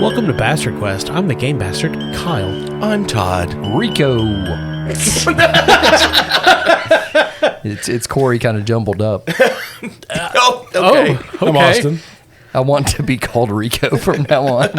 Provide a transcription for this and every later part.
Welcome to Bastard Quest. I'm the game bastard, Kyle. I'm Todd. Rico. It's Corey kind of jumbled up. Okay. I'm Austin. I want to be called Rico from now on.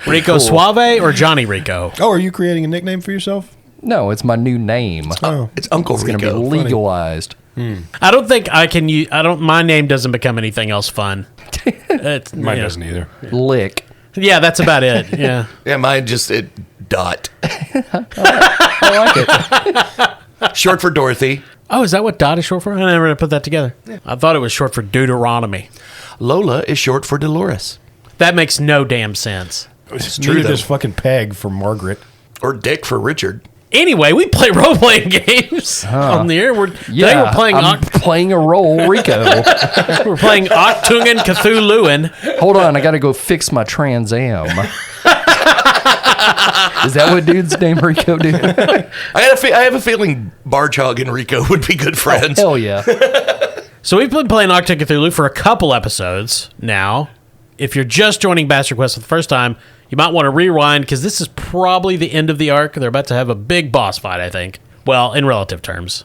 Rico cool. Suave or Johnny Rico? Oh, are you creating a nickname for yourself? No, it's my new name. Oh, It's Uncle It's going to Rico. be legalized. I don't think I can use. My name doesn't become anything else fun. It's, mine yeah. doesn't either. Lick. Yeah, that's about it. Yeah. Yeah, mine just Dot. I like it. Short for Dorothy. Oh, is that what Dot is short for? I never put that together. I thought it was short for Deuteronomy. Lola is short for Dolores. That makes no damn sense. It's true, true. though. Just fucking Peg for Margaret. Or Dick for Richard. Anyway, we play role-playing games on the air. Today we're playing I'm playing a role, Rico. we're playing Achtung and Cthulhu. Hold on, I got to go fix my Trans Am. Is that what dude's name Rico do? I have a feeling Barchog and Rico would be good friends. Hell yeah. So we've been playing Achtung and Cthulhu for a couple episodes now. If you're just joining Bastard Quest for the first time, you might want to rewind because this is probably the end of the arc. They're about to have a big boss fight, I think. Well, in relative terms.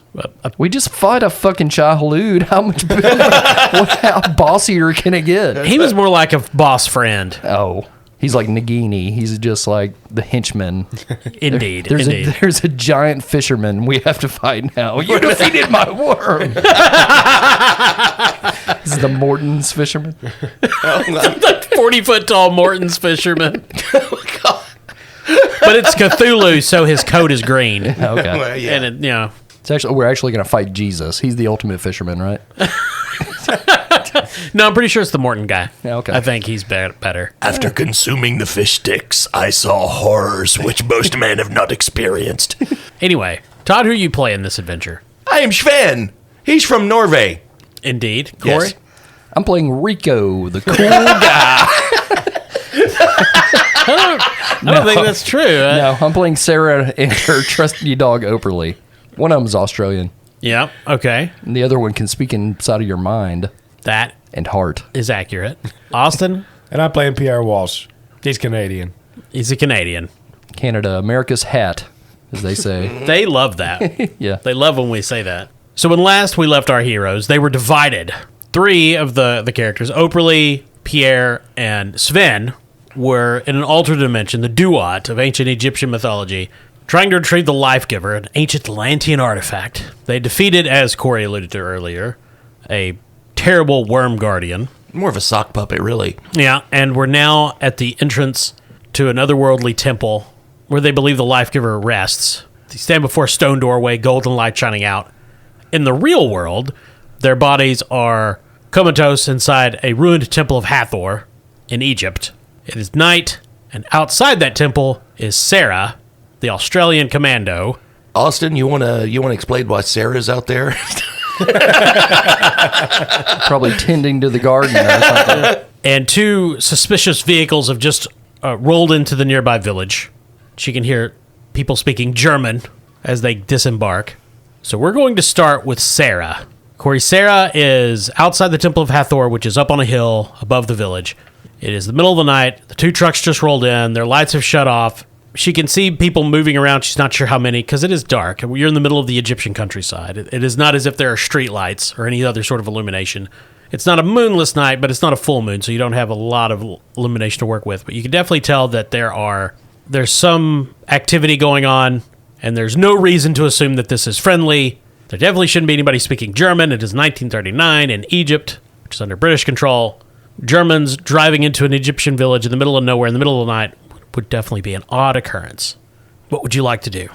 We just fought a fucking Shahalood. How much bigger, how bossier can it get? He was more like a boss friend. Oh, he's like Nagini. He's just like the henchman. Indeed. There's a giant fisherman we have to fight now. You defeated my worm. This is the Morton's fisherman. The 40-foot tall Morton's fisherman. But it's Cthulhu, so his coat is green. Okay. Well, yeah. And We're actually going to fight Jesus. He's the ultimate fisherman, right? no, I'm pretty sure it's the Morton guy. Yeah, okay. I think he's better. After consuming the fish sticks, I saw horrors which most men have not experienced. Anyway, Todd, who you play in this adventure? I am Sven. He's from Norway. Indeed. Corey? Yes. I'm playing Rico, the cool guy. I don't think that's true. No, I'm playing Sarah and her trusty dog, Operle. One of them's Australian, Yeah, okay. and the other one can speak inside of your mind That and heart. is accurate. Austin, And I'm playing Pierre Walsh. He's Canadian. he's a Canadian. Canada, America's hat, as they say. They love that. Yeah. They love when we say that. So when last we left our heroes, they were divided. Three of the characters, Operle, Pierre, and Sven, were in an alternate dimension, the Duat of ancient Egyptian mythology, trying to retrieve the Life Giver, an ancient Atlantean artifact. They defeated, as Corey alluded to earlier, a terrible worm guardian. More of a sock puppet, really. Yeah, and we're now at the entrance to an otherworldly temple where they believe the Life Giver rests. They stand before a stone doorway, golden light shining out. In the real world, their bodies are comatose inside a ruined temple of Hathor in Egypt. It is night, and outside that temple is Sarah, the Australian commando. Austin, you wanna explain why Sarah's out there? Probably tending to the garden or something. And two suspicious vehicles have just rolled into the nearby village. She can hear people speaking German as they disembark. So we're going to start with Sarah. Corey, Sarah is outside the Temple of Hathor, which is up on a hill above the village. It is the middle of the night. The two trucks just rolled in. Their lights have shut off. She can see people moving around. She's not sure how many because it is dark. You're in the middle of the Egyptian countryside. It is not as if there are street lights or any other sort of illumination. It's not a moonless night, but it's not a full moon, so you don't have a lot of illumination to work with. But you can definitely tell that there's some activity going on, and there's no reason to assume that this is friendly. There definitely shouldn't be anybody speaking German. It is 1939 in Egypt, which is under British control. Germans driving into an Egyptian village in the middle of nowhere in the middle of the night would definitely be an odd occurrence. What would you like to do?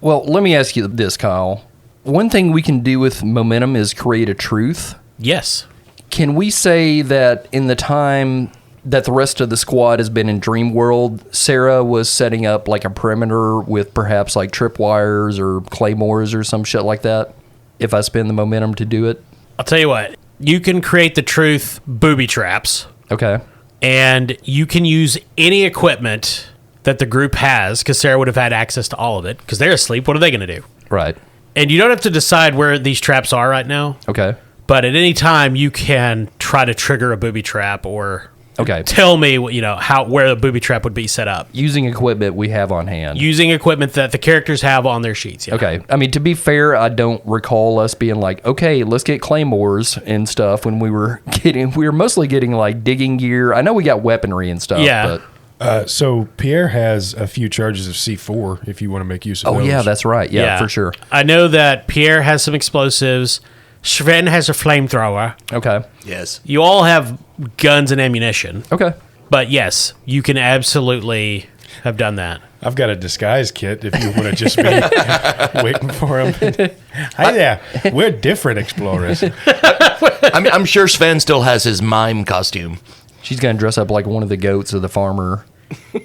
Well, let me ask you this, Kyle. One thing we can do with momentum is create a truth. Yes. Can we say that in the time that the rest of the squad has been in Dream World, Sarah was setting up like a perimeter with perhaps like tripwires or claymores or some shit like that? If I spend the momentum to do it? I'll tell you what. You can create the truth booby traps. Okay. And you can use any equipment that the group has, because Sarah would have had access to all of it, because they're asleep. What are they going to do? Right. And you don't have to decide where these traps are right now. Okay. But at any time, you can try to trigger a booby trap or Okay. tell me, where the booby trap would be set up. Using equipment we have on hand. Using equipment that the characters have on their sheets. Yeah. Okay. I mean, to be fair, I don't recall us being like, okay, let's get claymores and stuff when we were mostly getting like digging gear. I know we got weaponry and stuff. Yeah. But So Pierre has a few charges of C4 if you want to make use of those. yeah, that's right. Yeah, for sure. I know that Pierre has some explosives. Sven has a flamethrower. Okay. Yes. You all have guns and ammunition. Okay. But yes, you can absolutely have done that. I've got a disguise kit if you want to just be waiting for him. Hi there. We're different explorers. I'm sure Sven still has his mime costume. She's gonna dress up like one of the goats of the farmer.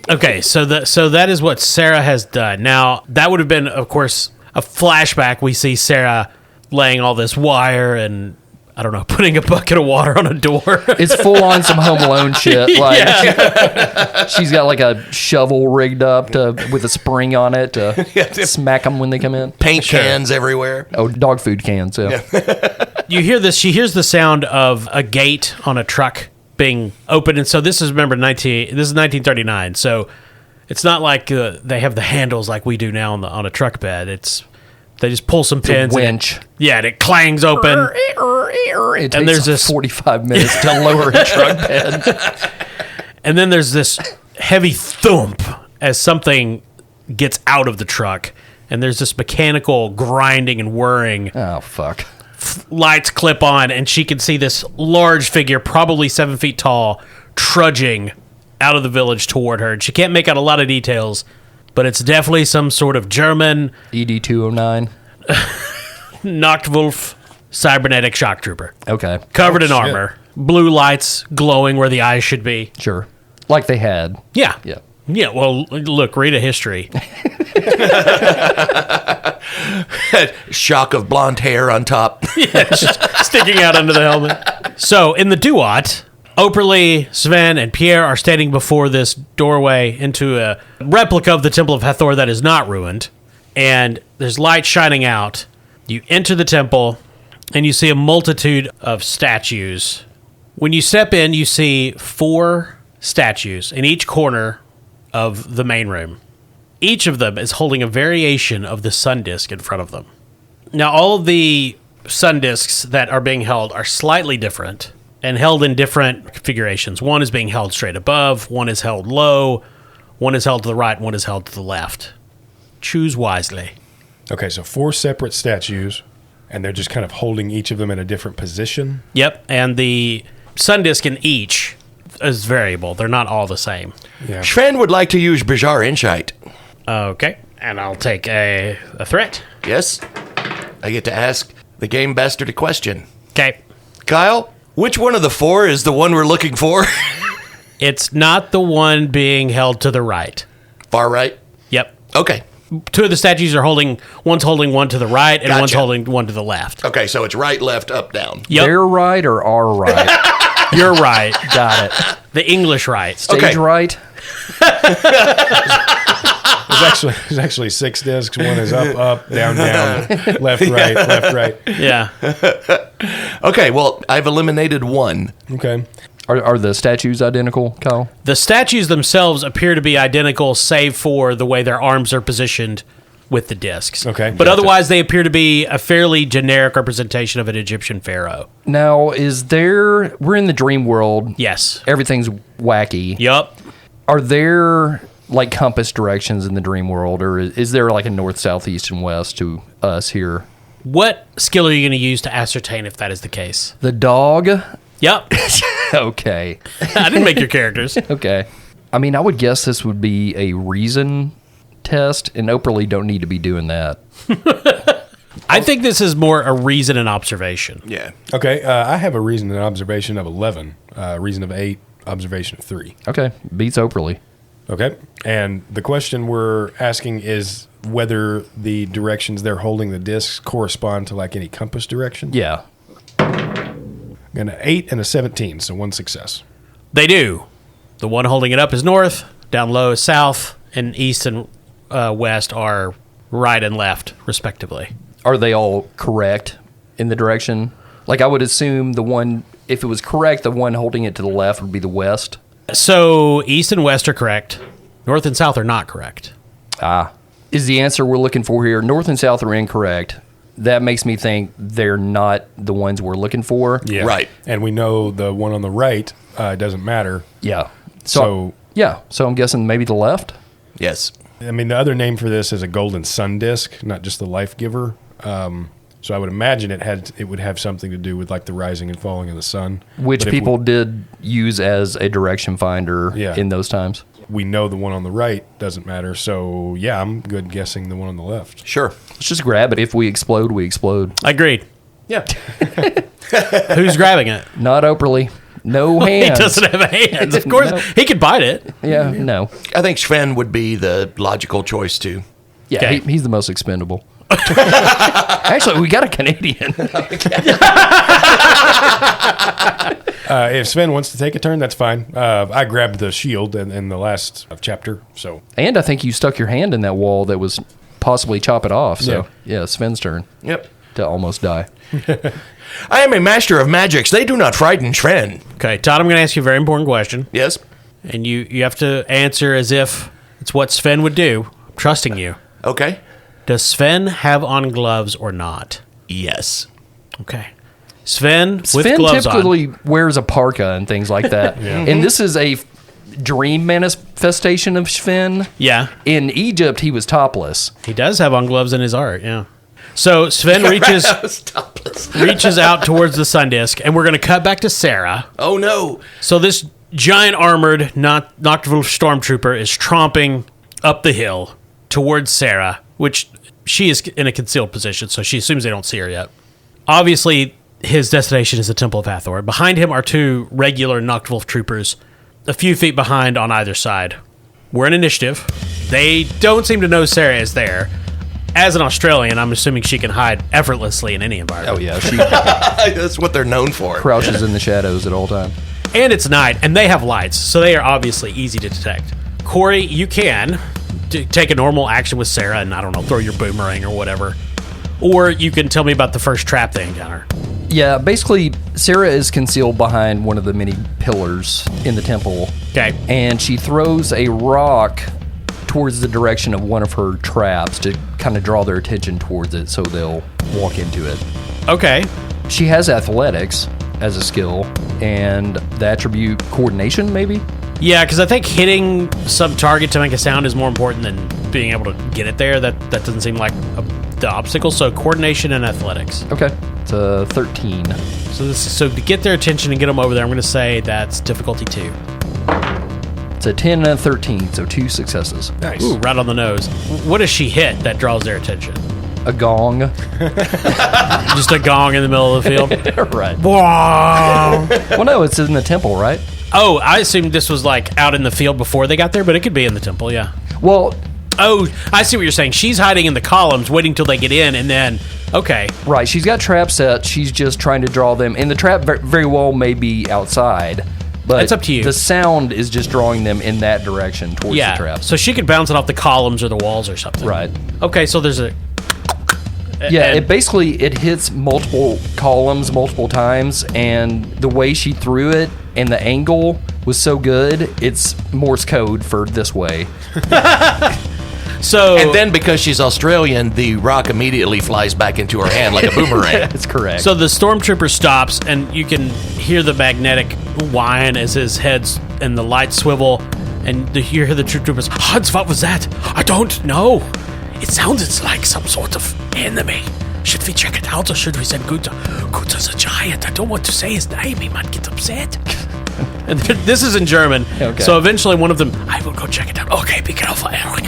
Okay, so that is what Sarah has done. Now, that would have been, of course, a flashback. We see Sarah laying all this wire and, I don't know, putting a bucket of water on a door. It's full on some Home Alone shit. Like she's got like a shovel rigged up with a spring on it to smack them when they come in. Paint cans everywhere. Oh, dog food cans. Yeah. You hear this, she hears the sound of a gate on a truck being opened. And so this is, remember, this is 1939. So it's not like they have the handles like we do now on a truck bed. They just pull some pins. Winch. And it clangs open. It takes there's like this 45 minutes to lower a truck bed. And then there's this heavy thump as something gets out of the truck. And there's this mechanical grinding and whirring. Oh, fuck. Lights clip on, and she can see this large figure, probably 7 feet tall, trudging out of the village toward her. And she can't make out a lot of details, but it's definitely some sort of German ED-209. Nachtwolf cybernetic shock trooper. Okay. Covered in shit. armor. Blue lights glowing where the eyes should be. Sure. Like they had. Yeah. Yeah. Yeah, well, look, read a history. Shock of blonde hair on top. Sticking out under the helmet. So, in the Duat, Operle, Sven, and Pierre are standing before this doorway into a replica of the Temple of Hathor that is not ruined. And there's light shining out. You enter the temple, and you see a multitude of statues. When you step in, you see 4 statues in each corner of the main room. Each of them is holding a variation of the sun disk in front of them. Now, all of the sun disks that are being held are slightly different and held in different configurations. One is being held straight above, one is held low, one is held to the right, one is held to the left. Choose wisely. Okay, so 4 separate statues, and they're just kind of holding each of them in a different position. Yep, and the sun disk in each is variable. They're not all the same. Yeah. Sven would like to use Bizarre Insight. Okay, and I'll take a threat. Yes? I get to ask the game bastard a question. Okay. Kyle, which one of the 4 is the one we're looking for? It's not the one being held to the right. Far right? Yep. Okay. 2 of the statues are one's holding one to the right, and one's Gotcha. holding one to the left. Okay, so it's right, left, up, down. Yep. Their right or our right? You're right. Got it. The English right. Stage Okay. right? There's actually 6 discs. One is up, down, left, right. Yeah. Okay, well, I've eliminated 1. Okay. Are the statues identical, Kyle? The statues themselves appear to be identical, save for the way their arms are positioned with the discs. Okay, But gotcha. otherwise, they appear to be a fairly generic representation of an Egyptian pharaoh. Now, we're in the dream world. Yes. Everything's wacky. Yup. Are there like compass directions in the dream world, or is there like a north, south, east, and west to us here? What skill are you going to use to ascertain if that is the case? The dog? Yep. Okay. I didn't make your characters. Okay. I mean, I would guess this would be a reason test, and Operle don't need to be doing that. I think this is more a reason and observation. Yeah. Okay, I have a reason and observation of 11, reason of 8, observation of 3. Okay. Beats Operle. Okay, and the question we're asking is whether the directions they're holding the discs correspond to like any compass direction. Yeah. Got an 8 and a 17, so 1 success. They do. The one holding it up is north, down low is south, and east and west are right and left, respectively. Are they all correct in the direction? Like, I would assume the one, if it was correct, the one holding it to the left would be the west. So east and west are correct. North and south are not correct. Is the answer we're looking for here. North and south are incorrect. That makes me think they're not the ones we're looking for. Yeah. Right. And we know the one on the right doesn't matter. Yeah. So, So I'm guessing maybe the left? Yes. I mean, the other name for this is a golden sun disk, not just the life giver. So I would imagine it would have something to do with like the rising and falling of the sun. Which But if people did use as a direction finder Yeah. in those times. we know the one on the right doesn't matter. So yeah, I'm good guessing the one on the left. Sure. Let's just grab it. If we explode, we explode. Agreed. Yeah. Who's grabbing it? Not Operle. No He hands. doesn't have hands. Of course, No. he could bite it. Yeah, no. I think Sven would be the logical choice too. Yeah, Okay. he's the most expendable. Actually, we got a Canadian. If Sven wants to take a turn, that's fine. I grabbed the shield in the last chapter, so And I think you stuck your hand in that wall that was possibly chop it off. So, yeah, Sven's turn Yep. to almost die. I am a master of magics. They do not frighten Sven. Okay, Todd, I'm going to ask you a very important question, Yes. and you have to answer as if it's what Sven would do. I'm trusting you. Okay. Does Sven have on gloves or not? Yes. Okay. Sven with Sven gloves on. typically wears a parka and things like that. And this is a dream manifestation of Sven. Yeah, In Egypt, he was topless. he does have on gloves in his art, yeah. So Sven reaches out towards the sun disk, and we're going to cut back to Sarah. Oh no. So this giant armored Nocturnal stormtrooper is tromping up the hill towards Sarah, which she is in a concealed position, so she assumes they don't see her yet. Obviously, his destination is the Temple of Hathor. Behind him are two regular Nocturnal troopers, a few feet behind on either side. We're in initiative. They don't seem to know Sarah is there. As an Australian, I'm assuming she can hide effortlessly in any environment. Oh, yeah. She That's what they're known for. crouches in the shadows at all times. And it's night, and they have lights, so they are obviously easy to detect. Corey, you can take a normal action with Sarah and, I don't know, throw your boomerang or whatever. Or you can tell me about the first trap they encounter. Yeah, basically, Sarah is concealed behind one of the many pillars in the temple. Okay. And she throws a rock towards the direction of one of her traps to kind of draw their attention towards it so they'll walk into it. Okay. She has athletics as a skill and the attribute coordination, maybe? Yeah, because I think hitting some target to make a sound is more important than being able to get it there. That doesn't seem like the obstacle. So coordination and athletics. Okay. It's a 13. So to get their attention and get them over there, I'm going to say that's difficulty 2. It's a 10 and a 13, so 2 successes. Nice. Ooh, right on the nose. What does she hit that draws their attention? A gong. Just a gong in the middle of the field? Right. Wow. Well, no, it's in the temple, right? Oh, I assumed this was like out in the field before they got there, but it could be in the temple, yeah. Well, Oh, I see what you're saying. She's hiding in the columns, waiting till they get in, and then, okay. right. She's got traps set. She's just trying to draw them. And the trap very well may be outside. But It's up to you. The sound is just drawing them in that direction towards Yeah, the traps. so she could bounce it off the columns or the walls or something. Right. Okay, so there's a... Yeah, and- it basically it hits multiple columns multiple times, and the way she threw it and the angle was so good, it's Morse code for this way. So, And then because she's Australian, the rock immediately flies back into her hand like a boomerang. That's correct. so the stormtrooper stops, and you can hear the magnetic whine as his head's and the lights swivel, and you hear the troopers, Hans, what was that? I don't know. It sounded like some sort of enemy. Should we check it out, or should we send Gunther? Gunther's a giant. I don't want to say his name. He might get upset. And this is in German. Okay. So eventually one of them, I will go check it out. Okay, be careful, Eric.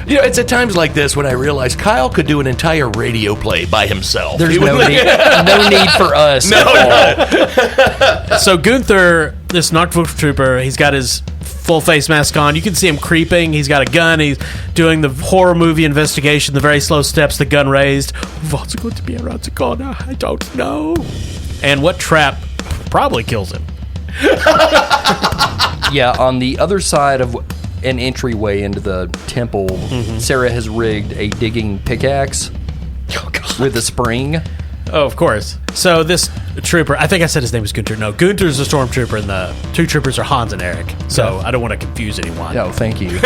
You know, it's at times like this when I realize Kyle could do an entire radio play by himself. There's He no would- need, no need for us. at all. So Gunther, this Nocturnal trooper, he's got his full face mask on. You can see him creeping. He's got a gun. He's doing the horror movie investigation, the very slow steps, the gun raised. What's going to be around the corner? I don't know. And what trap probably kills him? Yeah, on the other side of an entryway into the temple, Sarah has rigged a digging pickaxe with a spring. Oh, of course. So this trooper, I think I said his name was Gunter. No, Gunter's the stormtrooper, and the two troopers are Hans and Eric. So I don't want to confuse anyone. No, thank you.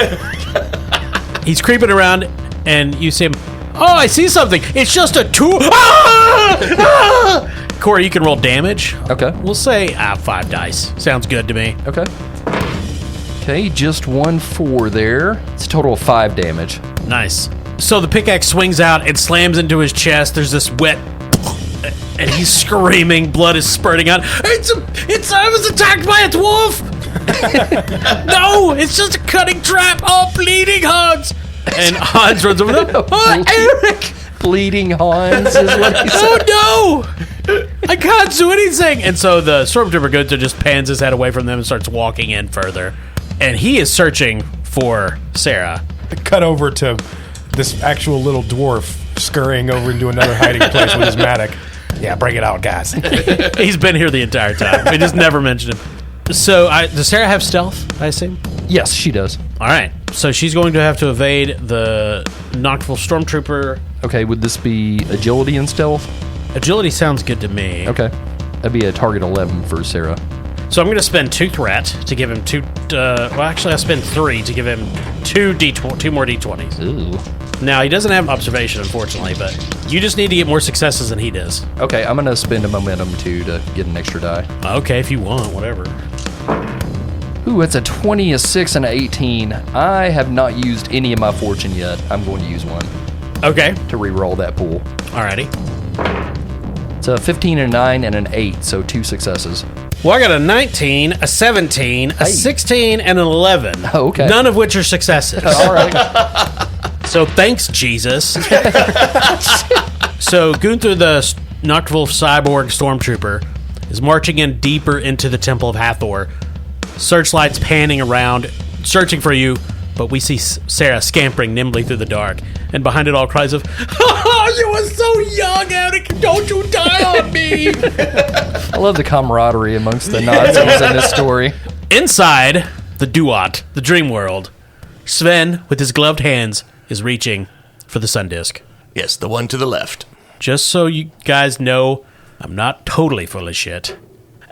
He's creeping around, and you see him. Oh, I see something. It's just a tool. Ah! Ah! Corey, you can roll damage. Okay. We'll say 5 dice. Sounds good to me. Okay. Okay, just 1 4 there. It's a total of 5 damage. Nice. So the pickaxe swings out and slams into his chest. There's this wet, and he's screaming. Blood is spurting out. I was attacked by a dwarf. No, it's just a cutting trap. Oh, bleeding Hans. And Hans runs over there. Oh, Eric. Bleeding Hans is what he said. Oh no! I can't do anything. And so the stormtrooper Gunther just pans his head away from them and starts walking in further. And he is searching for Sarah. Cut over to this actual little dwarf scurrying over into another hiding place with his mattock. Yeah, bring it out, guys. He's been here the entire time. We just never mentioned him. So, does Sarah have stealth, I assume? Yes, she does. All right. So she's going to have to evade the Nocturnal Stormtrooper. Okay, would this be agility and stealth? Agility sounds good to me. Okay. That'd be a target 11 for Sarah. So I'm going to spend 2 threat to give him 2... well, actually, I'll spend 3 to give him 2 more D20s. Ooh. Now, he doesn't have observation, unfortunately, but you just need to get more successes than he does. Okay, I'm going to spend a momentum, too, to get an extra die. Okay, if you want, whatever. Ooh, it's a 20, a 6, and an 18. I have not used any of my fortune yet. I'm going to use one Okay. to re-roll that pool. Alrighty. It's a 15, and a 9, and an 8, so 2 successes. Well, I got a 19, a 17, a 16, and an 11. Oh, okay. None of which are successes. All right. So thanks, Jesus. So Gunther, the Nocturnal Cyborg Stormtrooper, is marching in deeper into the Temple of Hathor. Searchlights panning around, searching for you, but we see Sarah scampering nimbly through the dark, and behind it all cries of, "Oh, you were so young, Eric! Don't you die on me!" I love the camaraderie amongst the Nazis in this story. Inside the Duat, the dream world, Sven, with his gloved hands, is reaching for the sun disk. Yes, the one to the left. Just so you guys know, I'm not totally full of shit.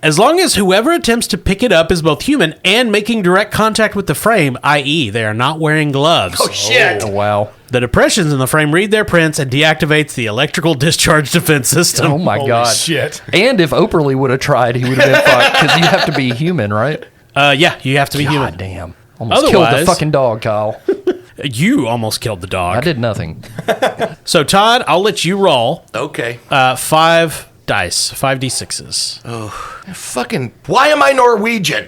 As long as whoever attempts to pick it up is both human and making direct contact with the frame, i.e., they are not wearing gloves. Oh, shit. Oh, wow. The depressions in the frame read their prints and deactivates the electrical discharge defense system. Oh, my Holy God. shit. And if Operle would have tried, he would have been fucked, because you have to be human, right? Yeah, you have to be God human. damn. Almost killed the Otherwise- fucking dog, Kyle. You almost killed the dog. I did nothing. So, Todd, I'll let you roll Okay. 5 dice, 5d6s. Fucking, why am I Norwegian?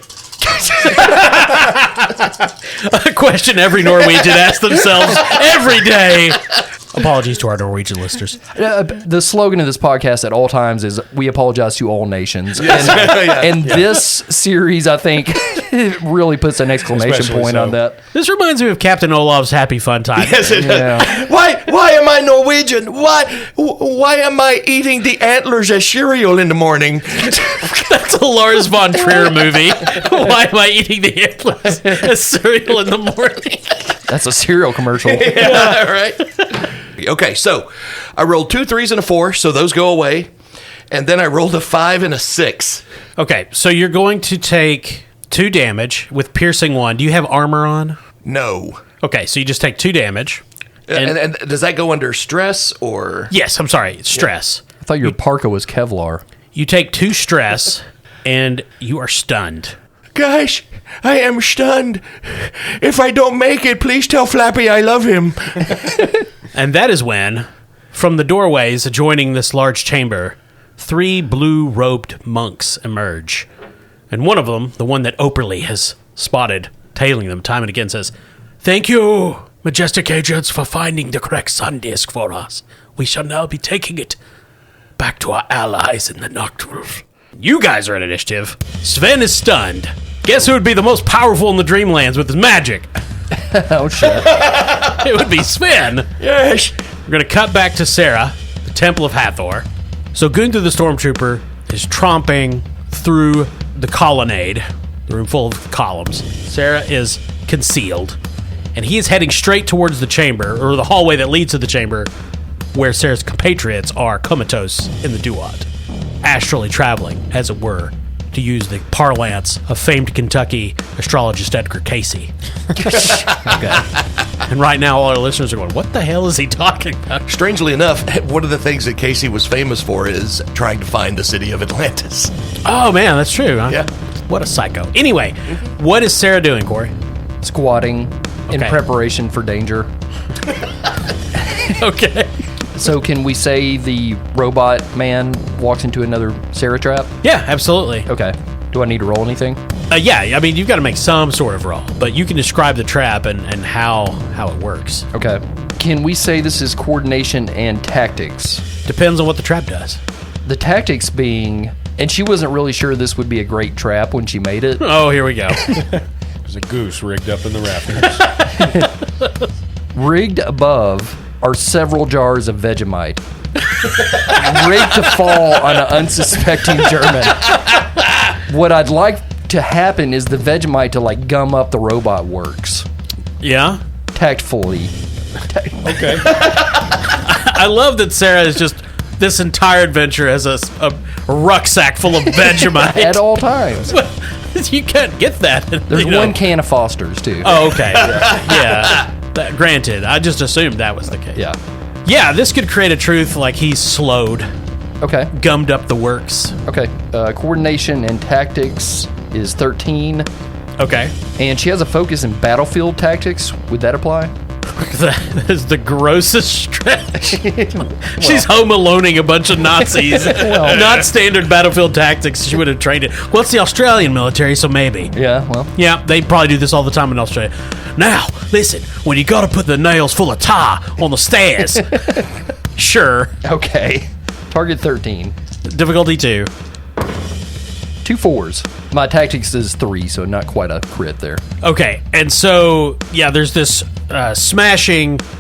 A question every Norwegian asks themselves every day. Apologies to our Norwegian listeners. The slogan of this podcast at all times is "We apologize to all nations." And this series, I think, really puts an exclamation Especially point so. on that. This reminds me of Captain Olaf's Happy Fun Time. Yes, it Yeah. does. Why am I Norwegian? Why am I eating the antlers as cereal in the morning? That's a Lars von Trier movie. Why am I eating the antlers as cereal in the morning? That's a cereal commercial. Yeah, right. Okay, so I rolled 2 3s and a 4, so those go away. And then I rolled a 5 and a 6. Okay, so you're going to take 2 damage with piercing 1. Do you have armor on? No. Okay, so you just take 2 damage. And does that go under stress or? Yes, I'm sorry, stress. I thought your parka was Kevlar. You take 2 stress, and you are stunned. Gosh, I am stunned. If I don't make it, please tell Flappy I love him. And that is when, from the doorways adjoining this large chamber, 3 blue-robed monks emerge. And one of them, the one that Operle has spotted, tailing them time and again, says, "Thank you, majestic agents, for finding the correct sun disk for us. We shall now be taking it back to our allies in the Nocturne." You guys are at initiative. Sven is stunned. Guess who would be the most powerful in the Dreamlands with his magic? Oh, shit. It would be Sven. Yes. We're going to cut back to Sarah, the Temple of Hathor. So Gunther the Stormtrooper is tromping through the colonnade, the room full of columns. Sarah is concealed, and he is heading straight towards the chamber, or the hallway that leads to the chamber, where Sarah's compatriots are comatose in the Duat, astrally traveling, as it were, to use the parlance of famed Kentucky astrologist Edgar Casey. Okay. And right now, all our listeners are going, what the hell is he talking about? Strangely enough, one of the things that Casey was famous for is trying to find the city of Atlantis. Oh, man, that's true. Yeah. What a psycho. Anyway, what is Sarah doing, Corey? Squatting in Okay. preparation for danger. Okay. So can we say the robot man walks into another Sarah trap? Yeah, absolutely. Okay. Do I need to roll anything? Yeah, I mean, you've got to make some sort of roll, but you can describe the trap and how it works. Okay. Can we say this is coordination and tactics? Depends on what the trap does. The tactics being, and she wasn't really sure this would be a great trap when she made it. Oh, here we go. There's a goose rigged up in the rafters. Rigged above are several jars of Vegemite. Rigged to fall on an unsuspecting German. What I'd like to happen is the Vegemite to like gum up the robot works. Yeah? Tactfully. Okay. I love that Sarah is just, this entire adventure has a rucksack full of Vegemite. At all times. You can't get that. There's one can of Foster's too. Oh, okay. Yeah. Granted, I just assumed that was the case. Yeah. Yeah, this could create a truth like he's slowed, Okay. gummed up the works. Okay. Coordination and tactics is 13. Okay. And she has a focus in battlefield tactics. Would that apply? That is the grossest stretch. She's home aloneing a bunch of Nazis. Not standard battlefield tactics. She would have trained it. Well, it's the Australian military, so maybe. Yeah, well. Yeah, they probably do this all the time in Australia. Now, listen, when you got to put the nails full of tar on the stairs. Sure. Okay. Target 13. Difficulty 2. 2 4s. My tactics is 3, so not quite a crit there. Okay, and so, yeah, there's this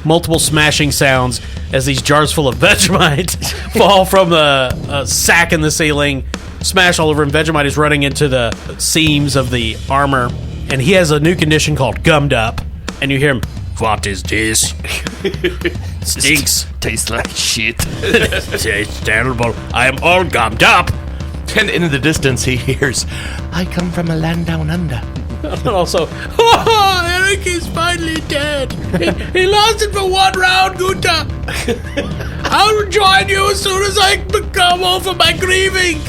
multiple smashing sounds as these jars full of Vegemite fall from a sack in the ceiling, smash all over him. Vegemite is running into the seams of the armor, and he has a new condition called gummed up, and you hear him, what is this? Stinks. Tastes like shit. It's terrible. I am all gummed up. And in the distance, he hears, I come from a land down under. And also, oh, Eric is finally dead. He lost it for one round, Gunther. I'll join you as soon as I come over my grieving.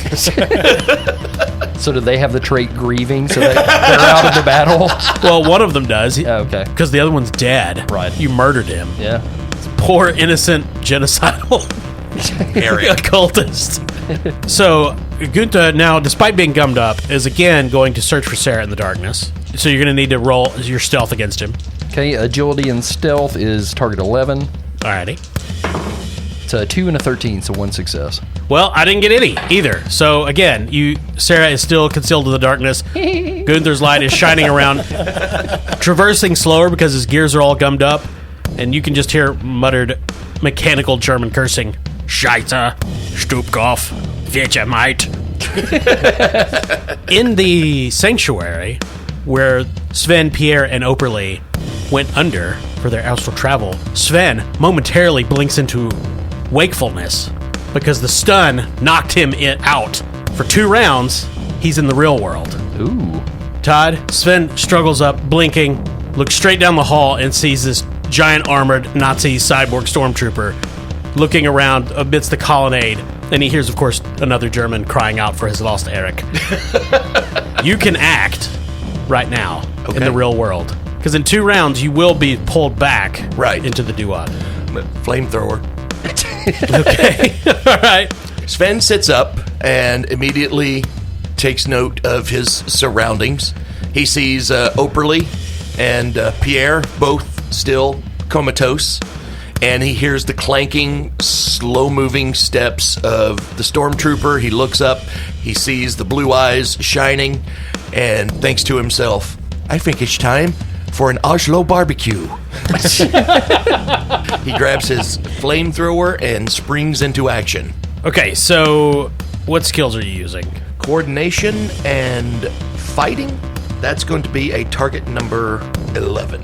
So do they have the trait grieving so that they're out of the battle? Well, one of them does. Okay. Because the other one's dead. Right. You murdered him. Yeah. Poor, innocent, genocidal Eric. occultist. So, Gunther, now, despite being gummed up, is again going to search for Sarah in the darkness. So you're going to need to roll your stealth against him. Okay, agility and stealth is target 11. Alrighty. It's a 2 and a 13, so 1 success. Well, I didn't get any either. So again, Sarah is still concealed in the darkness. Gunther's light is shining around, traversing slower because his gears are all gummed up, and you can just hear muttered mechanical German cursing. Scheiße, Stubkopf, Vegemite. In the sanctuary, where Sven, Pierre, and Operle went under for their astral travel, Sven momentarily blinks into wakefulness because the stun knocked him out. For 2 rounds, he's in the real world. Ooh. Todd, Sven struggles up, blinking, looks straight down the hall, and sees this giant armored Nazi cyborg stormtrooper looking around amidst the colonnade. And he hears, of course, another German crying out for his lost Eric. You can act right now in the real world. Because in 2 rounds, you will be pulled back into the Duat. Flamethrower. Okay. All right. Sven sits up and immediately takes note of his surroundings. He sees Operle and Pierre both still comatose, and he hears the clanking, slow-moving steps of the stormtrooper. He looks up, he sees the blue eyes shining, and thinks to himself, I think it's time for an Oslo barbecue. He grabs his flamethrower and springs into action. Okay, so what skills are you using? Coordination and fighting, that's going to be a target number 11.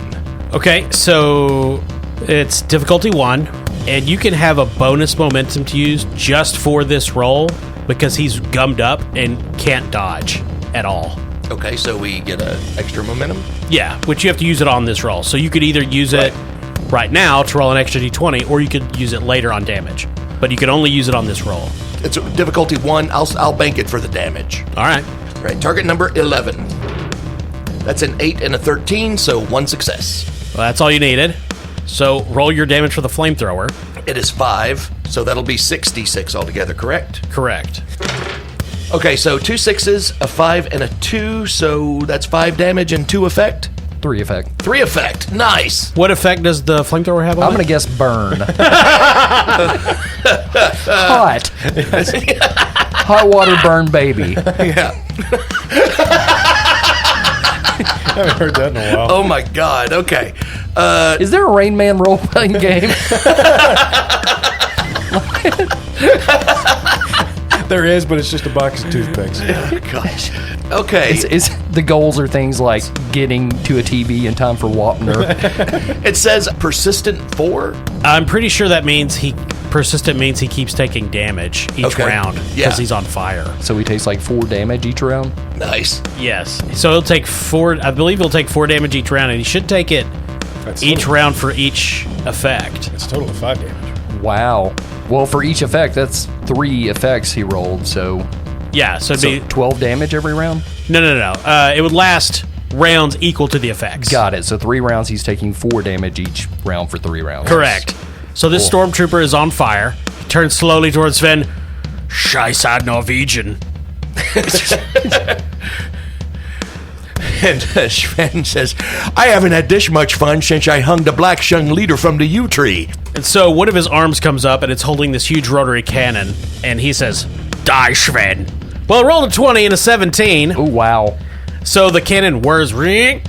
Okay, so it's difficulty 1, and you can have a bonus momentum to use just for this roll because he's gummed up and can't dodge at all. Okay, so we get an extra momentum? Yeah, which you have to use it on this roll. So you could either use it right now to roll an extra d20, or you could use it later on damage. But you can only use it on this roll. It's difficulty 1. I'll bank it for the damage. All right. Right, target number 11. That's an 8 and a 13, so 1 success. Well, that's all you needed. So roll your damage for the flamethrower. It is 5, so that'll be 6d6 altogether, correct? Correct. Okay, so 2 6s, a 5, and a 2, so that's 5 damage and 2 effect? 3 effect. 3 effect. Nice. What effect does the flamethrower have on I'm going it? to guess burn. Hot. Hot water burn baby. Yeah. I haven't heard that in a while. Oh my God. Okay. Is there a Rain Man role-playing game? There is, but it's just a box of toothpicks. Gosh. Okay. Is the goals are things like getting to a TV in time for Wapner? It says persistent 4. I'm pretty sure that means persistent means he keeps taking damage each Okay. round because Yeah. he's on fire. So he takes like 4 damage each round? Nice. Yes. So he'll take 4. I believe he'll take 4 damage each round, and he should take it That's each total, round for each effect. It's a total of 5 damage. Wow. Well, for each effect, that's 3 effects he rolled, so Yeah. So it'd so be 12 damage every round? no. It would last rounds equal to the effects. Got it. So 3 rounds, he's taking 4 damage each round for 3 rounds. Correct. So this stormtrooper is on fire. He turns slowly towards Sven. Scheisse Norwegian. And Sven says, I haven't had this much fun since I hung the black young leader from the yew tree. And so one of his arms comes up, and it's holding this huge rotary cannon. And he says, "Die, Sven." Well, it rolled a 20 and a 17. Oh, wow. So the cannon whirs, then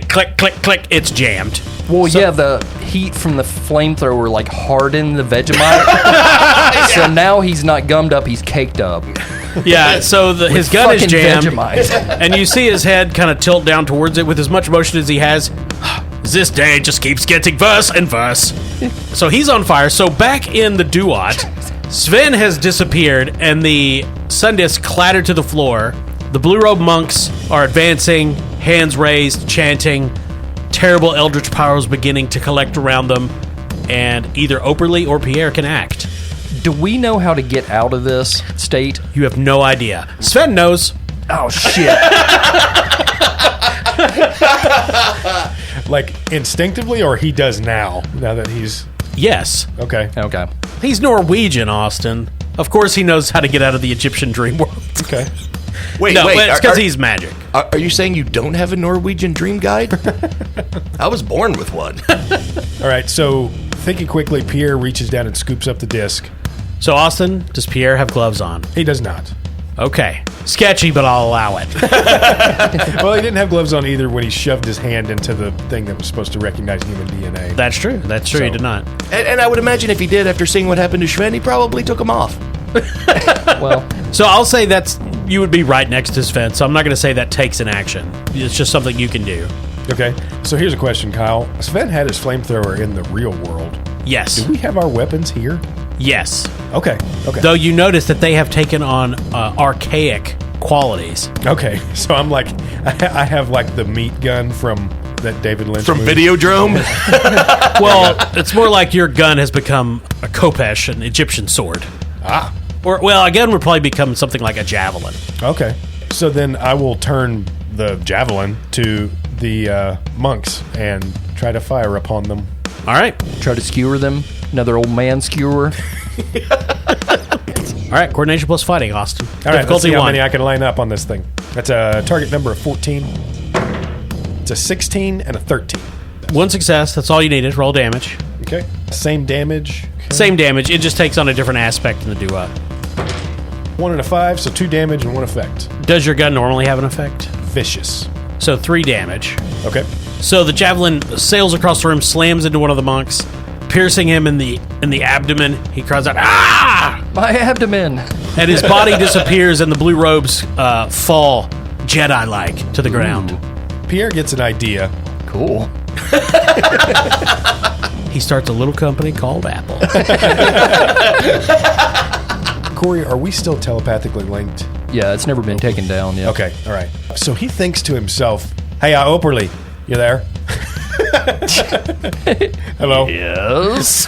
click, click, click. It's jammed. Well, yeah, the heat from the flamethrower like hardened the Vegemite. So now he's not gummed up, he's caked up. Yeah, so his gun is Fucking jammed. Vegemite. And you see his head kind of tilt down towards it with as much motion as he has. This day just keeps getting worse and worse. So he's on fire. So back in the Duat, Sven has disappeared, and the sun disk clattered to the floor. The blue robe monks are advancing, hands raised, chanting. Terrible eldritch powers beginning to collect around them, and either Operle or Pierre can act. Do we know how to get out of this state? You have no idea. Sven knows. Oh, shit. Like instinctively, or he does now that he's Yes. okay. Okay. He's Norwegian, Austin. Of course he knows how to get out of the Egyptian dream world. Okay. Wait, No, wait. it's because he's magic. Are you saying you don't have a Norwegian dream guide? I was born with one. All right. So thinking quickly, Pierre reaches down and scoops up the disc. So, Austin, does Pierre have gloves on? He does not. Okay. Sketchy, but I'll allow it. Well, he didn't have gloves on either when he shoved his hand into the thing that was supposed to recognize human DNA. That's true. That's true. He So- did not. And I would imagine if he did, after seeing what happened to Sven, he probably took them off. Well, So I'll say you would be right next to Sven, so I'm not going to say that takes an action. It's just something you can do. Okay. So here's a question, Kyle. Sven had his flamethrower in the real world. Yes. Do we have our weapons here? Yes. Okay. Okay. Though you notice that they have taken on archaic qualities. Okay. So I'm like, I have like the meat gun from that David Lynch From movie. Videodrome? Well, it's more like your gun has become a khopesh, an Egyptian sword. Ah. Or, well, a gun would probably become something like a javelin. Okay. So then I will turn the javelin to the monks and try to fire upon them. All right. try to skewer them. Another old man skewer. All right. Coordination plus fighting, Austin. All right, let's Difficulty see how 1. many I can line up on this thing. That's a target number of 14. It's a 16 and a 13. 1 success. That's all you needed. Roll damage. Okay. Same damage. Same damage. It just takes on a different aspect in the duo. 1 and a 5, so 2 damage and 1 effect. Does your gun normally have an effect? Vicious. So 3 damage. Okay. So the javelin sails across the room, slams into one of the monks, piercing him in the abdomen. He cries out, "Ah!" My abdomen. And his body disappears, and the blue robes fall Jedi-like to the ground. Pierre gets an idea. Cool. he starts a little company called Apple. Corey, are we still telepathically linked? Yeah, it's never been taken down yet. Okay, all right. So he thinks to himself, hey, Operle, you there? Hello? Yes.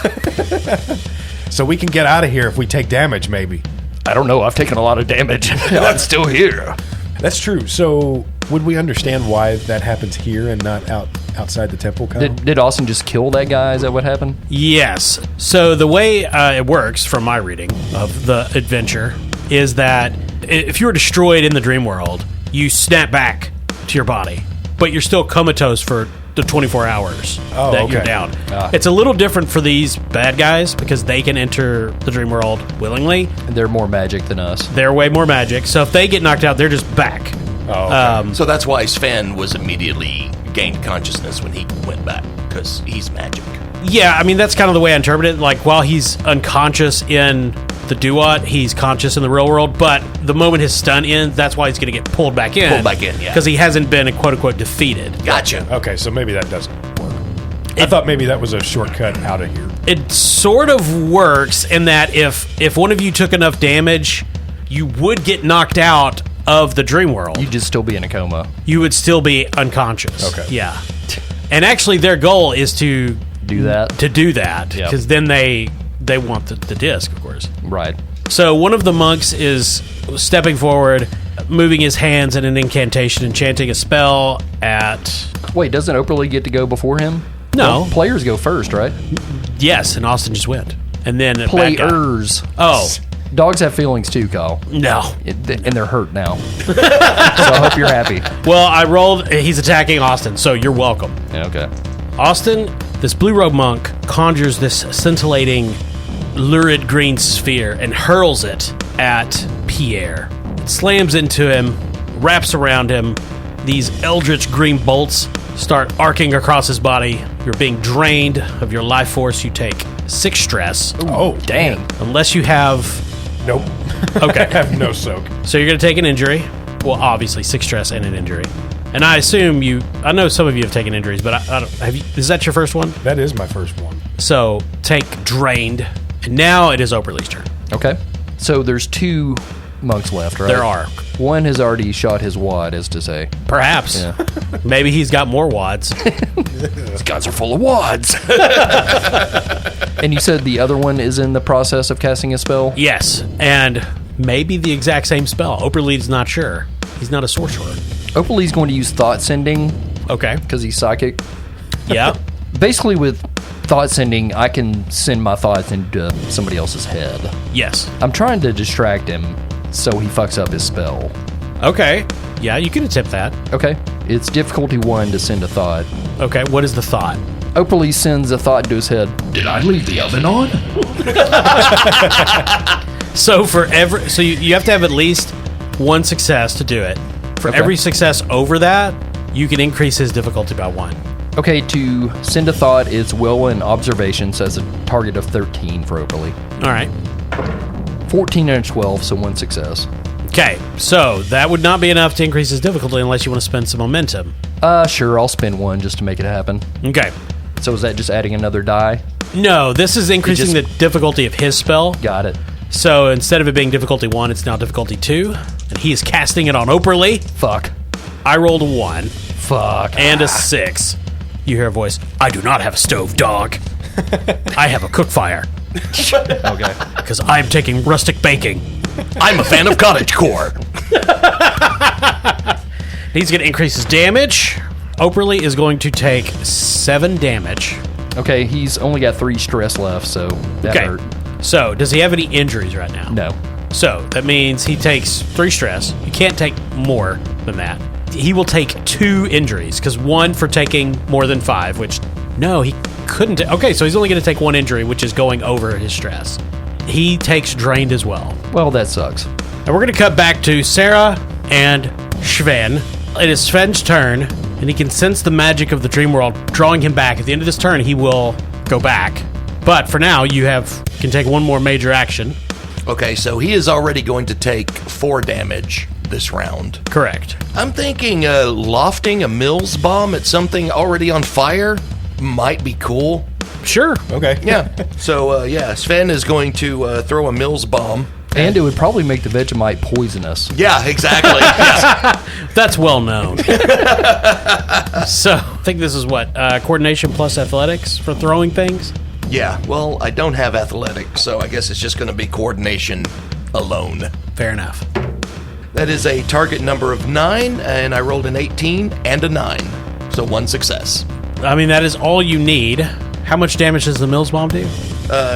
So we can get out of here if we take damage, maybe. I don't know. I've taken a lot of damage. I'm still here. That's true. So would we understand why that happens here and not outside the temple? Kyle? Did Austin just kill that guy? Is that what happened? Yes. So the way it works, from my reading of the adventure, is that if you were destroyed in the dream world, you snap back to your body, but you're still comatose for the 24 hours that you're down. It's a little different for these bad guys because they can enter the dream world willingly. And they're more magic than us. They're way more magic. So if they get knocked out, they're just back. Oh, okay. So that's why Sven was immediately gained consciousness when he went back, because he's magic. Yeah, I mean, that's kind of the way I interpret it. Like, while he's unconscious in the Duat, he's conscious in the real world, but the moment his stun ends, that's why he's going to get pulled back in. Pulled back in, yeah. Because he hasn't been, quote-unquote, defeated. Gotcha. Okay, so maybe that doesn't work. I thought maybe that was a shortcut out of here. It sort of works in that if one of you took enough damage, you would get knocked out of the dream world. You'd just still be in a coma. You would still be unconscious. Okay. Yeah. And actually, their goal is to Do that? do that, Yep. because then they want the disc, of course. Right. So one of the monks is stepping forward, moving his hands in an incantation and chanting a spell at... Wait, doesn't Operle get to go before him? No. Well, players go first, right? Yes, and Austin just went. And then... a bad guy. Players. Oh, Dogs have feelings too, Kyle. no. And they're hurt now. So I hope you're happy. Well, I rolled... He's attacking Austin, so you're welcome. Yeah, okay. Austin, this blue robe monk, conjures this scintillating, lurid green sphere and hurls it at Pierre. It slams into him, wraps around him. These eldritch green bolts start arcing across his body. You're being drained of your life force. You take 6 stress. Oh, Dang. Unless you have... Nope. Okay. I have no soak. So you're going to take an injury. Well, obviously, 6 stress and an injury. And I assume you... I know some of you have taken injuries, but I don't... Have you? Is that your first one? That is my first one. So take drained. And now it is Operle's turn. Okay. So there's 2 monks left, right? There are. One has already shot his wad, as to say. Perhaps. Yeah. Maybe he's got more wads. These guys are full of wads. And you said the other one is in the process of casting a spell? Yes. And maybe the exact same spell. Operle's not sure. He's not a sorcerer. Operle's going to use thought sending Okay. because he's psychic. Yeah. Basically, with thought sending, I can send my thoughts into somebody else's head. Yes. I'm trying to distract him so he fucks up his spell. Okay. Yeah, you can attempt that. Okay. It's difficulty 1 to send a thought. Okay. What is the thought? Operle sends a thought into his head. Did I leave the oven on? So so you have to have at least 1 success to do it. For Okay. every success over that, you can increase his difficulty by 1. Okay, to send a thought is will and observation, so that's a target of 13 for Operle. All right. 14 and a 12, so 1 success. Okay. So that would not be enough to increase his difficulty unless you want to spend some momentum. Sure, I'll spend 1 just to make it happen. Okay. So is that just adding another die? No, this is increasing the difficulty of his spell. Got it. So instead of it being difficulty 1, it's now difficulty 2. And he is casting it on Operle. Fuck. I rolled a 1 Fuck. and a 6. You hear a voice. I do not have a stove, dog. I have a cook fire. Okay. Because I'm taking rustic baking. I'm a fan of cottagecore. He's going to increase his damage. Operle is going to take 7 damage. Okay, he's only got 3 stress left, so that Okay. hurt. So, does he have any injuries right now? No. So, that means he takes 3 stress. You can't take more than that. He will take 2 injuries, because 1 for taking more than 5, which, no, he couldn't. Okay, so he's only going to take 1 injury, which is going over his stress. He takes drained as well. Well, that sucks. And we're going to cut back to Sarah and Sven. It is Sven's turn, and he can sense the magic of the dream world drawing him back. At the end of this turn, he will go back. But for now, you can take 1 more major action. Okay, so he is already going to take 4 damage this round. Correct. I'm thinking lofting a Mills bomb at something already on fire might be cool. Sure. Okay. Yeah. So, Sven is going to throw a Mills bomb. And it would probably make the Vegemite poisonous. Yeah, exactly. Yes. That's well known. So, I think this is what? Coordination plus athletics for throwing things? Yeah, well, I don't have athletics, so I guess it's just going to be coordination alone. Fair enough. That is a target number of 9, and I rolled an 18 and a 9. So 1 success. I mean, that is all you need. How much damage does the Mills bomb do?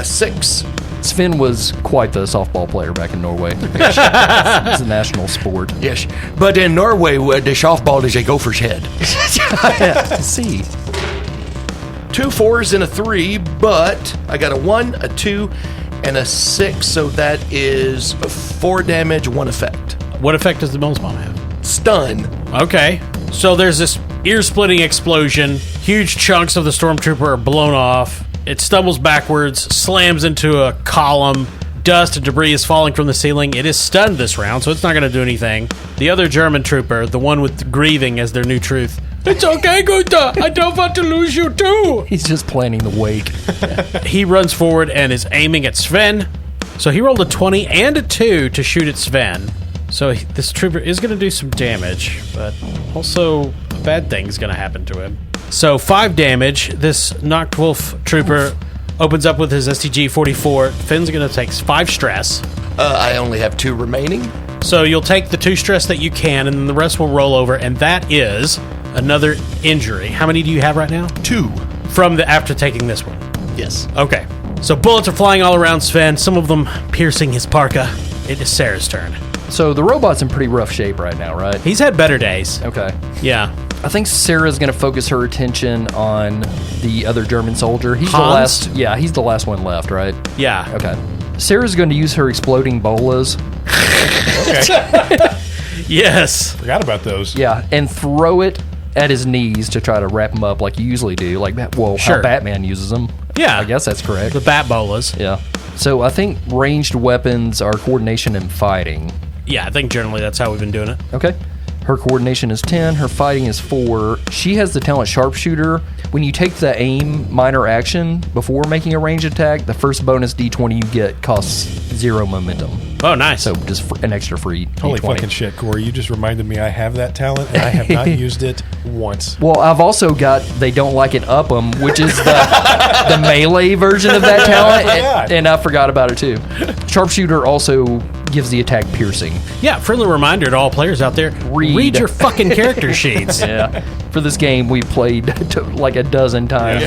6. Sven was quite the softball player back in Norway. It's a national sport. Yes, but in Norway, the softball is a gopher's head. See. 2 4s and a 3, but I got a 1, a 2, and a 6, so that is 4 damage, 1 effect. What effect does the Mills bomb have? Stun. Okay. So there's this ear-splitting explosion. Huge chunks of the stormtrooper are blown off. It stumbles backwards, slams into a column. Dust and debris is falling from the ceiling. It is stunned this round, so it's not going to do anything. The other German trooper, the one with grieving as their new truth. It's okay, Guta. I don't want to lose you too. He's just planning the wake. He runs forward and is aiming at Sven. So he rolled a 20 and a 2 to shoot at Sven. So this trooper is going to do some damage, but also a bad thing is going to happen to him. So 5 damage. This Noctwolf trooper opens up with his STG-44. Finn's going to take 5 stress. I only have 2 remaining. So you'll take the 2 stress that you can, and then the rest will roll over, and that is another injury. How many do you have right now? 2. From the after taking this one. Yes. Okay. So bullets are flying all around Sven, some of them piercing his parka. It is Sarah's turn. So the robot's in pretty rough shape right now, right? He's had better days. Okay. Yeah. I think Sarah's going to focus her attention on the other German soldier. He's Hans? the last. Yeah, he's the last one left, right? Yeah. Okay. Sarah's going to use her exploding bolas. Yes. Forgot about those. Yeah, and throw it at his knees to try to wrap him up like you usually do. Like, Sure. how Batman uses them. Yeah. I guess that's correct. The bat bolas. Yeah. So I think ranged weapons are coordination and fighting. Yeah, I think generally that's how we've been doing it. Okay. Her coordination is 10. Her fighting is 4. She has the talent sharpshooter. When you take the aim minor action before making a ranged attack, the first bonus d20 you get costs 0 momentum. Oh, nice. So just an extra free Holy d20. fucking shit, Corey. You just reminded me I have that talent, and I have not used it once. Well, I've also got They Don't Like It Up 'em, which is the melee version of that talent, and I forgot about it too. Sharpshooter also gives the attack piercing. Yeah, friendly reminder to all players out there, read your fucking character sheets. Yeah. For this game, we played like a dozen times.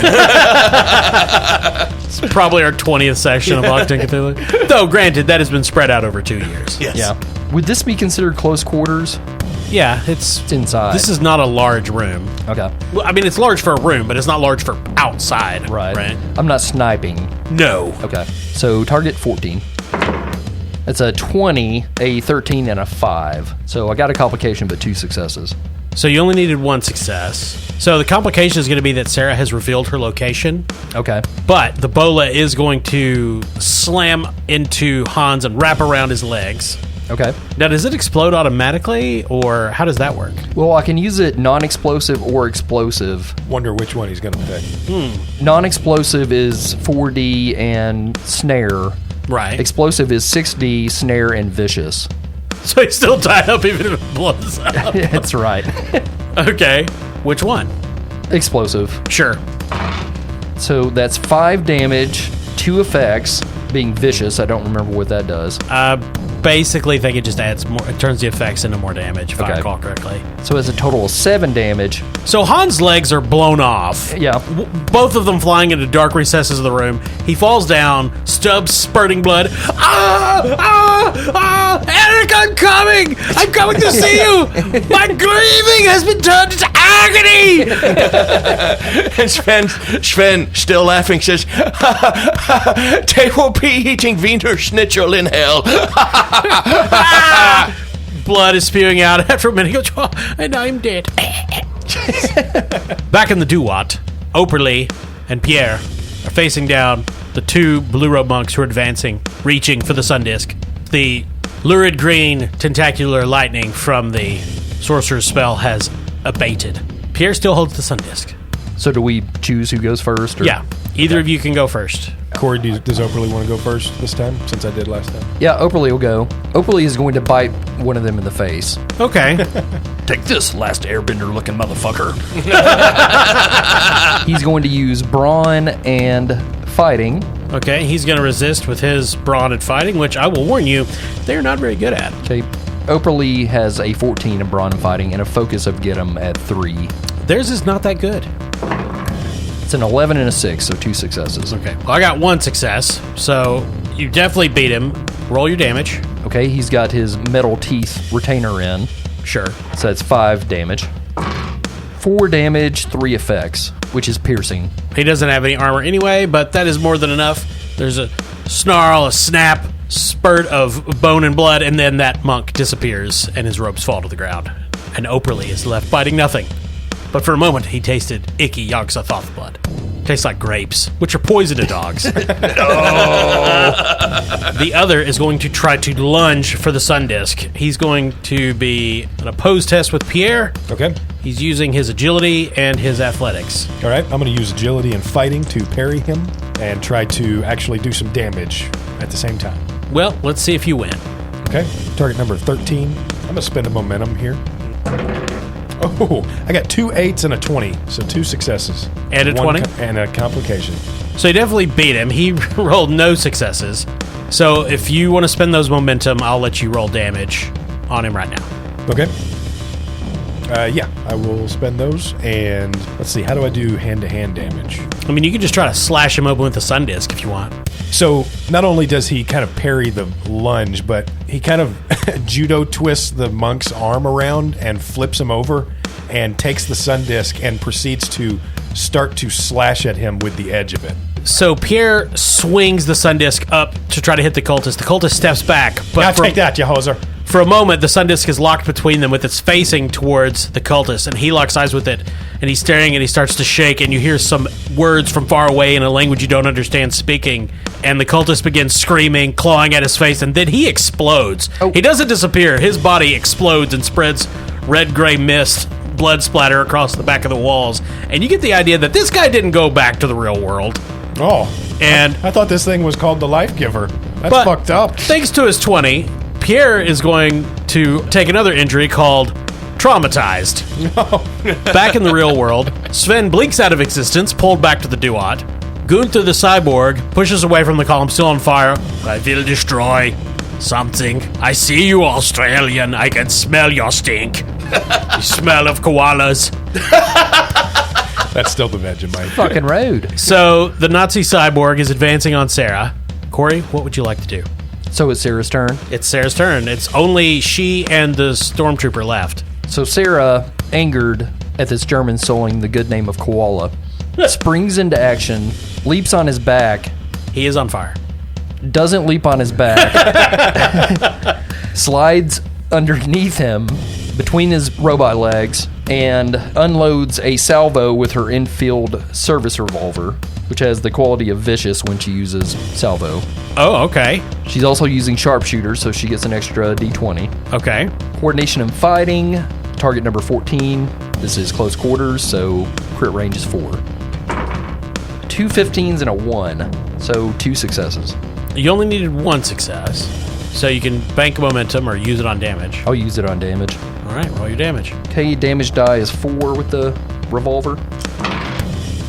It's probably our 20th session of Achtung Cthulhu. Though, granted, that has been spread out over 2 years. Yes. Yeah. Would this be considered close quarters? Yeah, it's inside. This is not a large room. Okay. Well, I mean, it's large for a room, but it's not large for outside. Right. I'm not sniping. No. Okay. So target 14. It's a 20, a 13, and a 5. So I got a complication, but 2 successes. So you only needed 1 success. So the complication is going to be that Sarah has revealed her location. Okay. But the bola is going to slam into Hans and wrap around his legs. Okay. Now, does it explode automatically, or how does that work? Well, I can use it non-explosive or explosive. Wonder which one he's going to pick. Non-explosive is 4D and snare. Right. Explosive is 6D, snare, and vicious. So he's still tied up even if it blows up. That's right. Okay. Which one? Explosive. Sure. So that's 5 damage, 2 effects, being vicious. I don't remember what that does. Basically, I think it just adds more. It turns the effects into more damage, if I Okay. recall correctly. So it's a total of 7 damage. So Hans' legs are blown off. Yeah. Both of them flying into dark recesses of the room. He falls down, stubs spurting blood. Eric, I'm coming! I'm coming to see you! My grieving has been turned into agony! And Sven, still laughing, says, "They will be eating Wiener Schnitzel in hell." Blood is spewing out. After a minute, he goes, "Oh, and I'm dead." Back in the Duat, Operle and Pierre are facing down the 2 blue robe monks who are advancing, reaching for the sun disk. The lurid green tentacular lightning from the sorcerer's spell has abated. Pierre still holds the sun disk. So do we choose who goes first? Or? Yeah. Either of you can go first. Corey, does Operle want to go first this time, since I did last time? Yeah, Operle will go. Operle is going to bite one of them in the face. Okay. Take this, last airbender-looking motherfucker. He's going to use brawn and fighting. Okay, he's going to resist with his brawn and fighting, which I will warn you, they're not very good at. Okay, Operle has a 14 in brawn and fighting and a focus of get him at 3. Theirs is not that good. It's an 11 and a 6, so 2 successes. Okay, well, I got 1 success, so you definitely beat him. Roll your damage. Okay, he's got his metal teeth retainer in, Sure. so that's 5 damage. 4 damage, 3 effects, which is piercing. He doesn't have any armor anyway, but that is more than enough. There's a snarl, a snap, spurt of bone and blood, and then that monk disappears, and his robes fall to the ground. And Operle is left biting nothing. But for a moment, he tasted icky Yog-Sothoth blood. Tastes like grapes, which are poison to dogs. The other is going to try to lunge for the sun disk. He's going to be an opposed test with Pierre. Okay. He's using his agility and his athletics. All right, I'm going to use agility and fighting to parry him and try to actually do some damage at the same time. Well, let's see if you win. Okay, target number 13. I'm going to spend a momentum here. Oh, I got 2 8s and a 20, so 2 successes. And a 20? And a complication. So you definitely beat him. He rolled no successes. So if you want to spend those momentum, I'll let you roll damage on him right now. Okay. Yeah, I will spend those. And let's see, how do I do hand-to-hand damage? I mean, you can just try to slash him open with a sun disk if you want. So not only does he kind of parry the lunge, but he kind of judo twists the monk's arm around and flips him over and takes the sun disk and proceeds to start to slash at him with the edge of it. So Pierre swings the sun disk up to try to hit the cultist. The cultist steps back, Now but take that, you hoser. for a moment, the sun disk is locked between them with its facing towards the cultist, and he locks eyes with it, and he's staring, and he starts to shake, and you hear some words from far away in a language you don't understand speaking, and the cultist begins screaming, clawing at his face, and then he explodes. Oh. He doesn't disappear. His body explodes and spreads red-gray mist, blood splatter across the back of the walls, and you get the idea that this guy didn't go back to the real world. Oh, And I thought this thing was called the Life Giver. That's but fucked up. Thanks to his 20, Pierre is going to take another injury called traumatized. Back in the real world, Sven blinks out of existence, pulled back to the Duat. Gunther the cyborg pushes away from the column, still on fire. I will destroy something. I see you, Australian. I can smell your stink. You smell of koalas. That's still the Vegemite. Fucking road. So the Nazi cyborg is advancing on Sarah. Corey, what would you like to do? So it's Sarah's turn. It's Sarah's turn. It's only she and the stormtrooper left. So Sarah, angered at this German sullying the good name of Koala, springs into action, leaps on his back, He is on fire. doesn't leap on his back, slides underneath him between his robot legs, and unloads a salvo with her infield service revolver, which has the quality of vicious when she uses salvo. Oh, okay. She's also using sharpshooter, so she gets an extra d20. Okay. Coordination and fighting, target number 14. This is close quarters, so crit range is 4. 2 15s and a 1, so 2 successes. You only needed 1 success. So you can bank momentum or use it on damage. I'll use it on damage. All right, roll your damage. Okay, damage die is 4 with the revolver.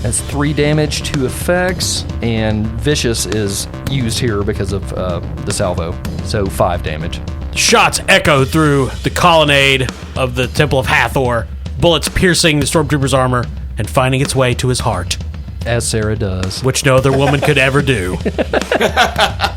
That's 3 damage, 2 effects, and vicious is used here because of the salvo, so 5 damage. Shots echo through the colonnade of the Temple of Hathor, bullets piercing the stormtrooper's armor and finding its way to his heart, As Sarah does. which no other woman could ever do.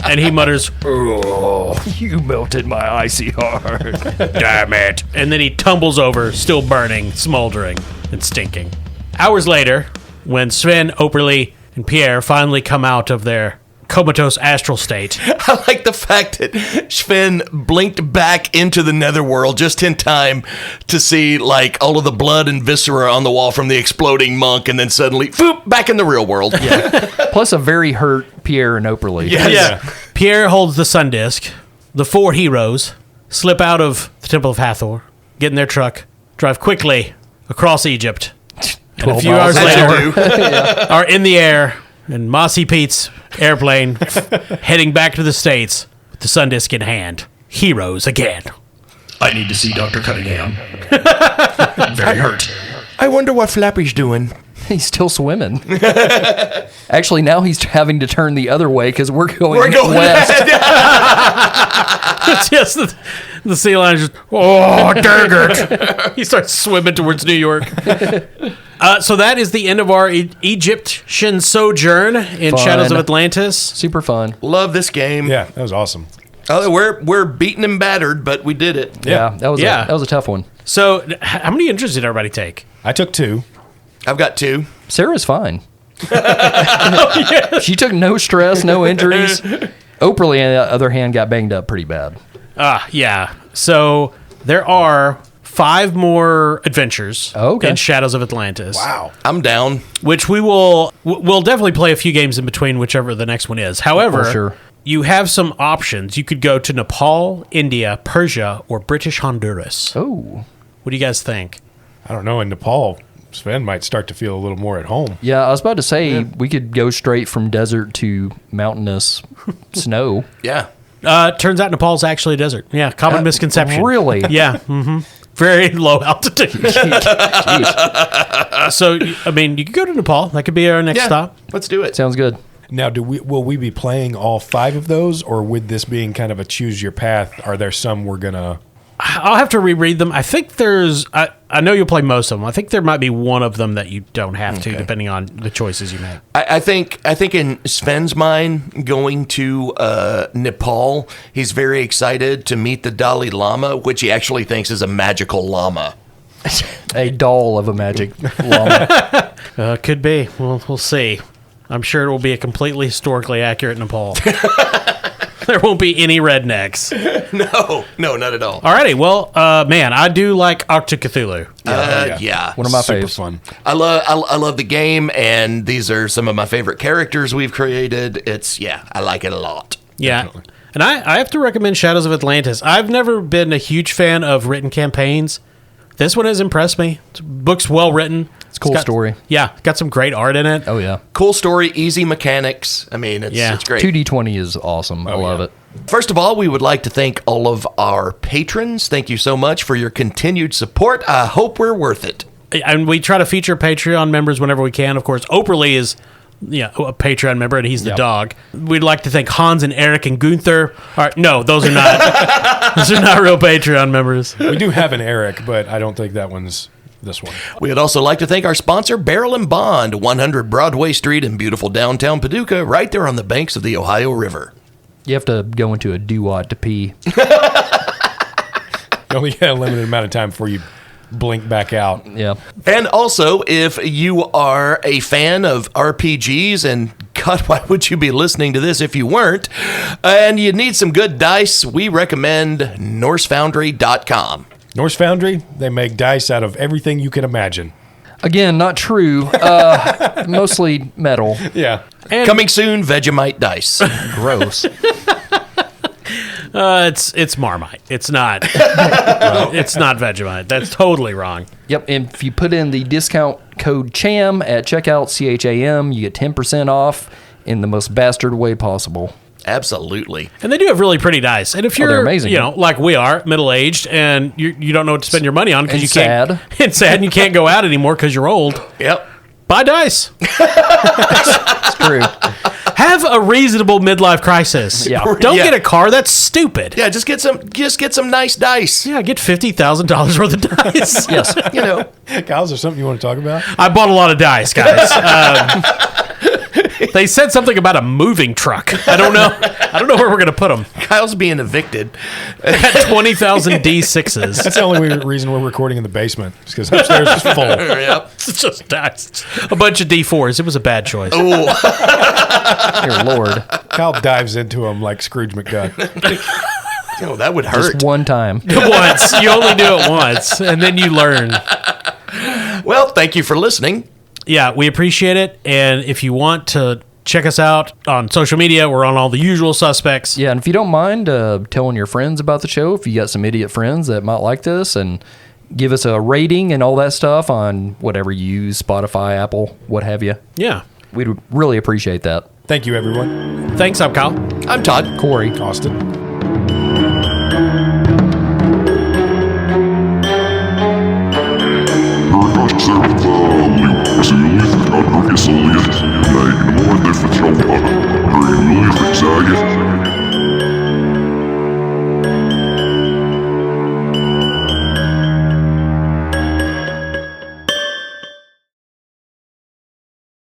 And he mutters, Oh, you melted my icy heart. "Damn it." And then he tumbles over, still burning, smoldering, and stinking. Hours later, when Sven, Operle, and Pierre finally come out of their comatose astral state, I like the fact that Sven blinked back into the netherworld just in time to see, like, all of the blood and viscera on the wall from the exploding monk, and then suddenly, boop, back in the real world. Plus a very hurt Pierre and Operle. Yes. Pierre holds the sun disk. The 4 heroes slip out of the Temple of Hathor, get in their truck, drive quickly across Egypt, And a 12 few miles hours an later, hour. are in the air in Mossy Pete's airplane, heading back to the States with the sun disk in hand. Heroes again. I need to see Dr. Cunningham. Very hurt. I wonder what Flappy's doing. He's still swimming. Actually, now he's having to turn the other way because we're going west. It's just the sea lion just, oh, Durgert. He starts swimming towards New York. So that is the end of our Egyptian sojourn in Fun. Shadows of Atlantis. Super fun. Love this game. Yeah, that was awesome. Oh, we're beaten and battered, but we did it. Yeah, that was Yeah. that was a tough one. So how many entries did everybody take? I took 2. I've got 2. Sarah's fine. She took no stress, no injuries. Operle, on the other hand, got banged up pretty bad. Yeah. So there are 5 more adventures Okay. in Shadows of Atlantis. Wow. I'm down. Which we'll definitely play a few games in between, whichever the next one is. However, For sure. you have some options. You could go to Nepal, India, Persia, or British Honduras. Oh. What do you guys think? I don't know. In Nepal, Sven might start to feel a little more at home. Yeah, I was about to say we could go straight from desert to mountainous snow. Yeah. Turns out Nepal's actually a desert. Yeah, common misconception. Really? Yeah. Very low altitude. Jeez. So, I mean, you could go to Nepal. That could be our next Yeah. stop. Let's do it. Sounds good. Now, will we be playing all 5 of those, or with this being kind of a choose your path, are there some we're gonna? I'll have to reread them. I think there's... I know you'll play most of them. I think there might be one of them that you don't have to, depending on the choices you make. I think in Sven's mind, going to Nepal, he's very excited to meet the Dalai Lama, which he actually thinks is a magical llama. A doll of a magic llama. Could be. We'll see. I'm sure it will be a completely historically accurate Nepal. There won't be any rednecks. No, not at all. Alrighty, well, man, I do like Achtung, Cthulhu. Yeah. One of my Super faves. fun. I love the game, and these are some of my favorite characters we've created. I like it a lot. Yeah. Definitely. And I have to recommend Shadows of Atlantis. I've never been a huge fan of written campaigns. This one has impressed me. The book's well written. It's a cool story. Yeah, got some great art in it. Oh, yeah. Cool story, easy mechanics. I mean, it's great. 2D20 is awesome. I love it. First of all, we would like to thank all of our patrons. Thank you so much for your continued support. I hope we're worth it. And we try to feature Patreon members whenever we can. Of course, Operle is a Patreon member, and he's the dog. We'd like to thank Hans and Eric and Gunther. No, those are not. Those are not real Patreon members. We do have an Eric, but I don't think that one's this one. We would also like to thank our sponsor, Barrel and Bond, 100 Broadway Street in beautiful downtown Paducah, right there on the banks of the Ohio River. You have to go into a doo-wah to pee. You only get a limited amount of time before you blink back out. Yeah. And also, if you are a fan of RPGs, and God, why would you be listening to this if you weren't? And you need some good dice, we recommend NorseFoundry.com. Norse Foundry, they make dice out of everything you can imagine. Again, not true. Mostly metal. Yeah. And Coming soon, Vegemite dice. Gross. it's Marmite. It's not. It's not Vegemite. That's totally wrong. Yep, and if you put in the discount code CHAM at checkout, CHAM, you get 10% off in the most bastard way possible. Absolutely. And they do have really pretty dice. And if they're you're, amazing. like we are, middle-aged, and you don't know what to spend your money on because And you can't. sad. And sad, and you can't go out anymore because you're old. Yep. Buy dice. It's true. Have a reasonable midlife crisis. Yeah. Don't Yeah. get a car. That's stupid. Yeah, just get some nice dice. Yeah, get $50,000 worth of dice. Yes. You know. Kyle, is there something you want to talk about? I bought a lot of dice, guys. They said something about a moving truck. I don't know where we're going to put them. Kyle's being evicted. At 20,000 D6s. That's the only reason we're recording in the basement. It's because upstairs is full. Yep. It's just dice. A bunch of D4s. It was a bad choice. Dear Lord. Kyle dives into them like Scrooge McDuck. Oh, that would hurt. Just one time. Once. You only do it once, and then you learn. Well, thank you for listening. Yeah, we appreciate it. And if you want to check us out on social media, we're on all the usual suspects. Yeah, and if you don't mind telling your friends about the show, if you got some idiot friends that might like this, and give us a rating and all that stuff on whatever you use, Spotify, Apple, what have you. Yeah. We'd really appreciate that. Thank you, everyone. Thanks, I'm Kyle. I'm Todd. Corey. Austin.